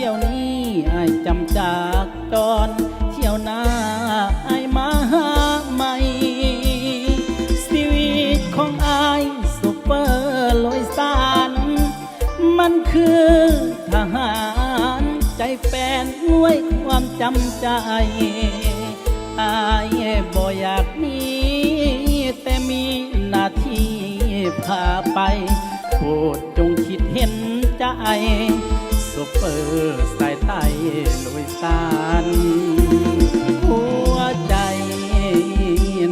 ที่ยวนี้ไอ้จำจากจรเที่ยวหน้าไอ้มาหาใหม่ชีวิตของไอ้ซุปเปอร์ลอยสานมันคือทหารใจแฟนด้วยความจำใจอายบ่อยากมีแต่มีหน้าที่พาไปโปรดจงคิดเห็นใจซุปเปอร์สายใต้ลุยสานหัวใจ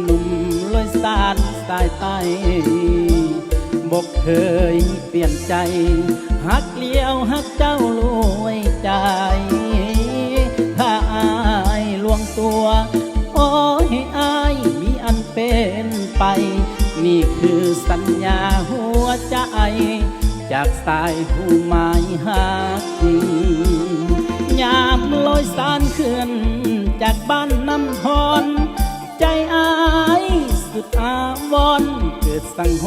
หนุ่มลุยสานสายใต้บอกเคยเปลี่ยนใจหักเลี้ยวหักเจ้าลวยใจถ้าอายลวงตัวขอให้อายมีอันเป็นไปนี่คือสัญญาหัวใจจากสายผู้หมายหักจริงยามลอยสานเขื่อนจากบ้านน้ำทอนใจอายสุดอาวรณ์เกิดสังห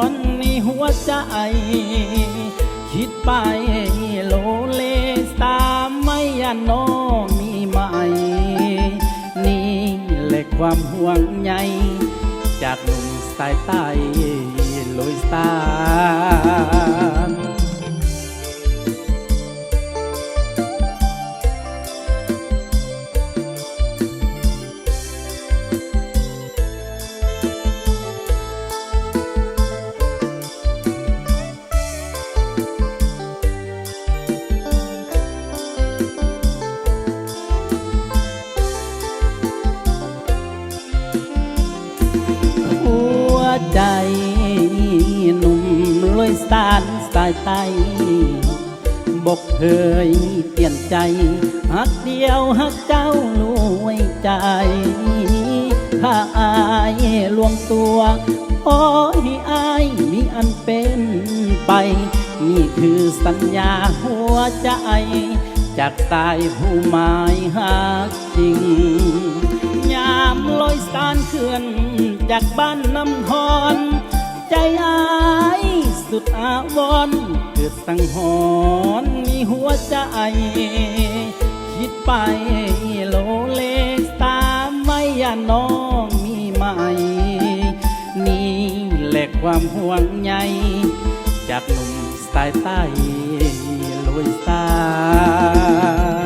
รณ์ในหัวใจคิดไปโลเลตามไม่ยานน้องมีไหมนี่แหละความห่วงใยจากหนุ่มสายใต้ลุยสานใจหนุ่มลอยสานสายใต้บอกเคยเปลี่ยนใจหักเดียวหักเจ้าลวยใจถ้าอายลวงตัวขอให้อายมีอันเป็นไปนี่คือสัญญาหัวใจจากสายผู้หมายหักจริงยามลอยสานเขื่อนจากบ้านน้ำทอนใจอายสุดอาวรณ์เกิดสังหรณ์มีหัวใจคิดไปโลเลตามไม่ยานน้องมีไหมนี่แหละความห่วงใยจากหนุ่มสายใต้ลุยสาน